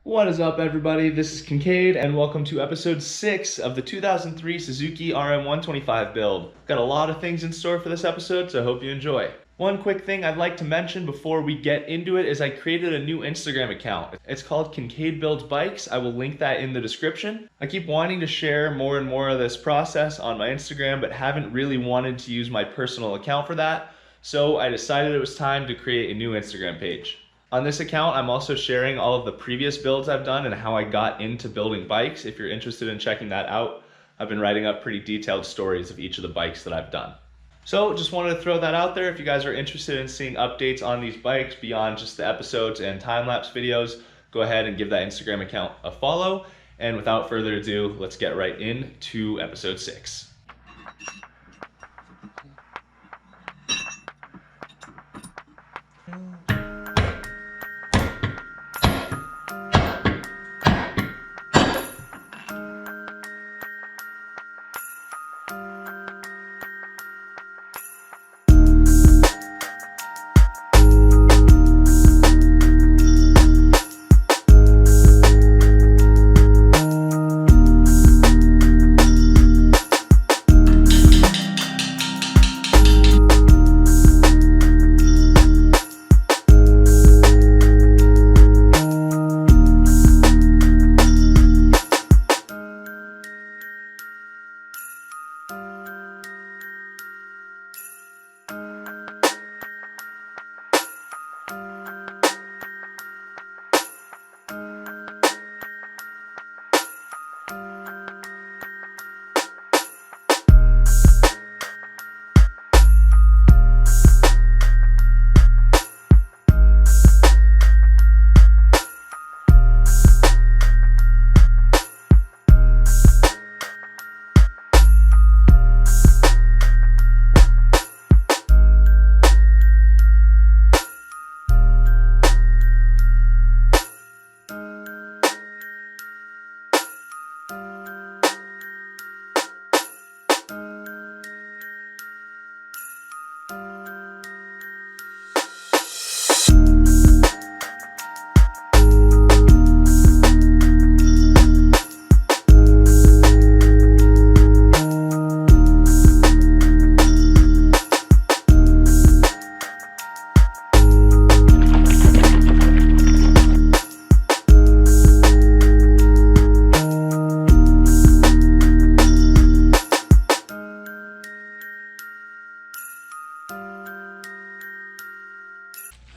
What is up, everybody? This is Kincade, and welcome to episode 6 of the 2003 Suzuki RM125 build. Got a lot of things in store for this episode, so I hope you enjoy. One quick thing I'd like to mention before we get into it is I created a new Instagram account. It's called Kincade Builds Bikes. I will link that in the description. I keep wanting to share more and more of this process on my Instagram, but haven't really wanted to use my personal account for that, so I decided it was time to create a new Instagram page. On this account, I'm also sharing all of the previous builds I've done and how I got into building bikes. If you're interested in checking that out, I've been writing up pretty detailed stories of each of the bikes that I've done. So just wanted to throw that out there. If you guys are interested in seeing updates on these bikes beyond just the episodes and time-lapse videos, go ahead and give that Instagram account a follow. And without further ado, let's get right into episode 6.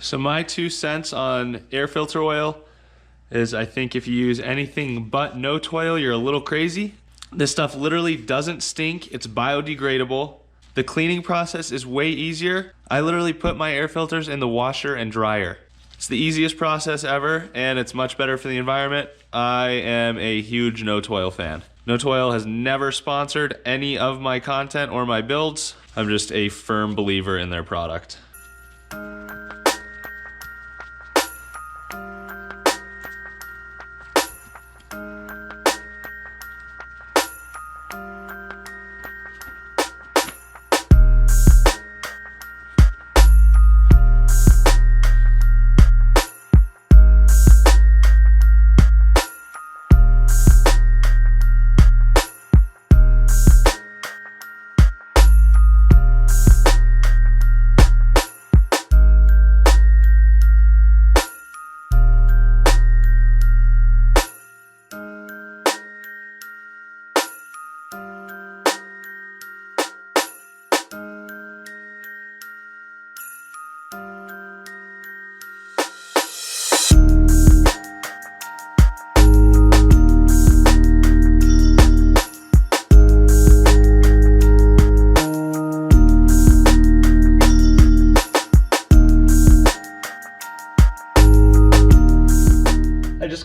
So my 2 cents on air filter oil is I think if you use anything but no oil, you're a little crazy. This stuff literally doesn't stink. It's biodegradable. The cleaning process is way easier. I literally put my air filters in the washer and dryer. It's the easiest process ever, and it's much better for the environment. I am a huge no oil fan. No oil has never sponsored any of my content or my builds. I'm just a firm believer in their product.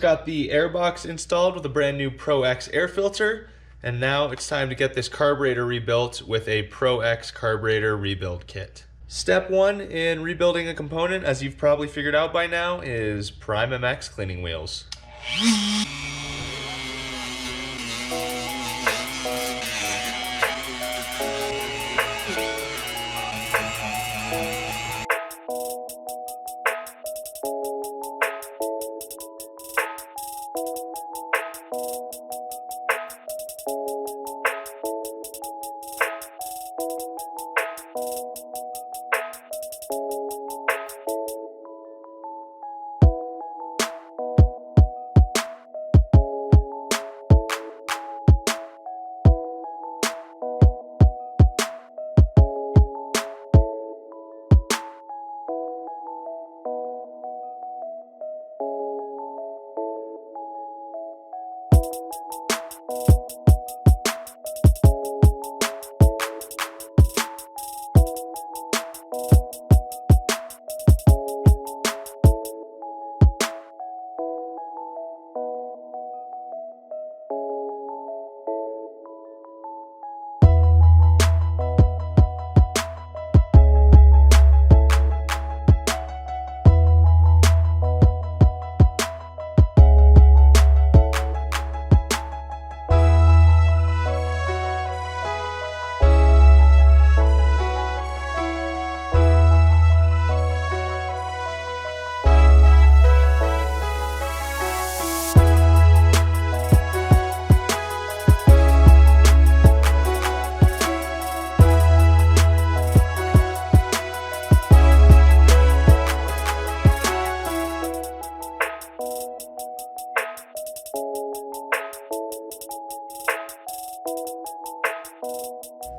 Got the Airbox installed with a brand new Pro X air filter, and now it's time to get this carburetor rebuilt with a Pro X carburetor rebuild kit. Step 1 in rebuilding a component, as you've probably figured out by now, is Pryme MX cleaning wheels.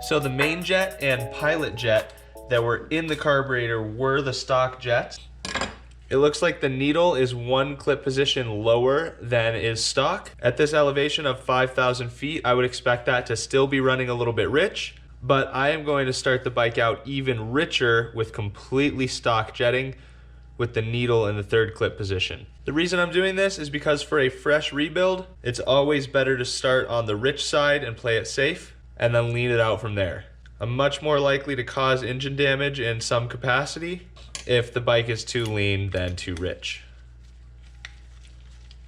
So the main jet and pilot jet that were in the carburetor were the stock jets. It looks like the needle is one clip position lower than is stock. At this elevation of 5,000 feet, I would expect that to still be running a little bit rich, but I am going to start the bike out even richer with completely stock jetting with the needle in the third clip position. The reason I'm doing this is because for a fresh rebuild, it's always better to start on the rich side and play it safe, and then lean it out from there. I'm much more likely to cause engine damage in some capacity if the bike is too lean than too rich.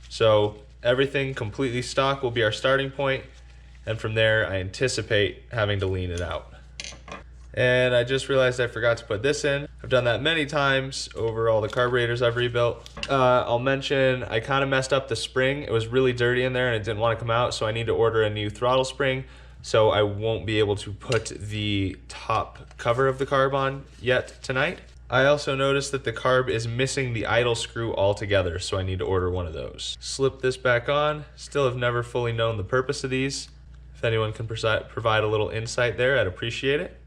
So everything completely stock will be our starting point, and from there I anticipate having to lean it out. And I just realized I forgot to put this in. I've done that many times over all the carburetors I've rebuilt. I'll mention I kind of messed up the spring. It was really dirty in there and it didn't want to come out, so I need to order a new throttle spring. So I won't be able to put the top cover of the carb on yet tonight. I also noticed that the carb is missing the idle screw altogether, so I need to order one of those. Slip this back on. Still have never fully known the purpose of these. If anyone can provide a little insight there, I'd appreciate it.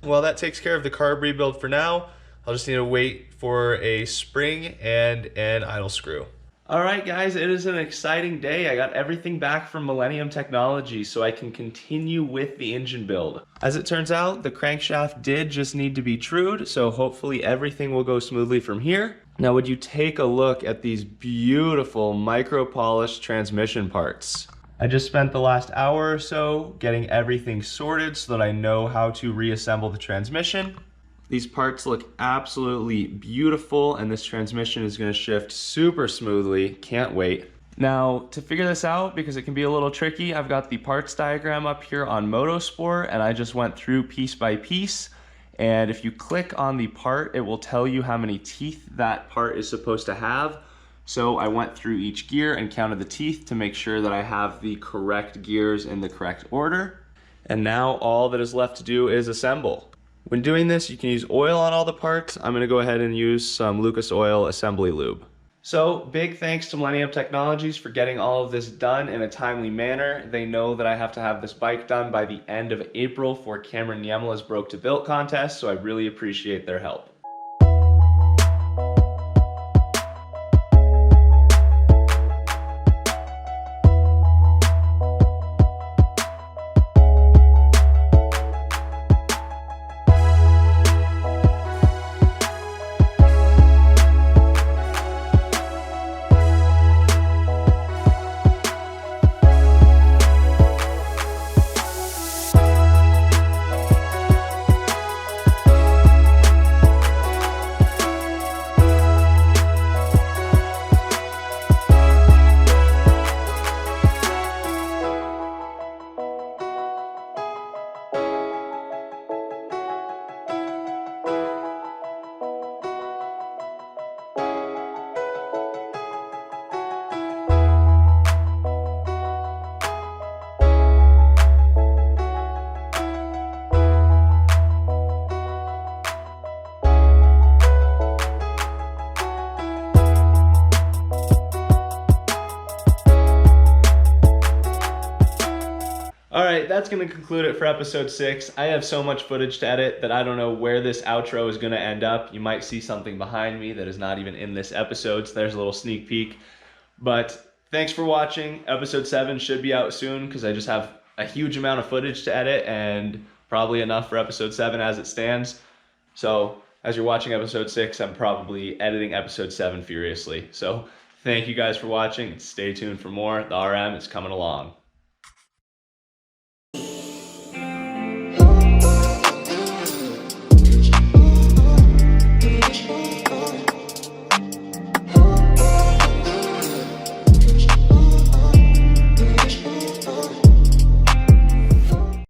Well, that takes care of the carb rebuild for now. I'll just need to wait for a spring and an idle screw. All right, guys, it is an exciting day. I got everything back from Millennium Technologies so I can continue with the engine build. As it turns out, the crankshaft did just need to be trued, so hopefully everything will go smoothly from here. Now, would you take a look at these beautiful micro-polished transmission parts? I just spent the last hour or so getting everything sorted so that I know how to reassemble the transmission. These parts look absolutely beautiful, and this transmission is going to shift super smoothly. Can't wait. Now, to figure this out, because it can be a little tricky, I've got the parts diagram up here on Motosport, and I just went through piece by piece. And if you click on the part, it will tell you how many teeth that part is supposed to have. So I went through each gear and counted the teeth to make sure that I have the correct gears in the correct order. And now all that is left to do is assemble. When doing this, you can use oil on all the parts. I'm going to go ahead and use some Lucas Oil assembly lube. So big thanks to Millennium Technologies for getting all of this done in a timely manner. They know that I have to have this bike done by the end of April for Cameron Niemela's Broke to Built contest, so I really appreciate their help. Alright, that's going to conclude it for episode 6. I have so much footage to edit that I don't know where this outro is going to end up. You might see something behind me that is not even in this episode, so there's a little sneak peek. But thanks for watching. Episode 7 should be out soon because I just have a huge amount of footage to edit and probably enough for episode 7 as it stands. So as you're watching episode 6, I'm probably editing episode 7 furiously. So thank you guys for watching and stay tuned for more. The RM is coming along.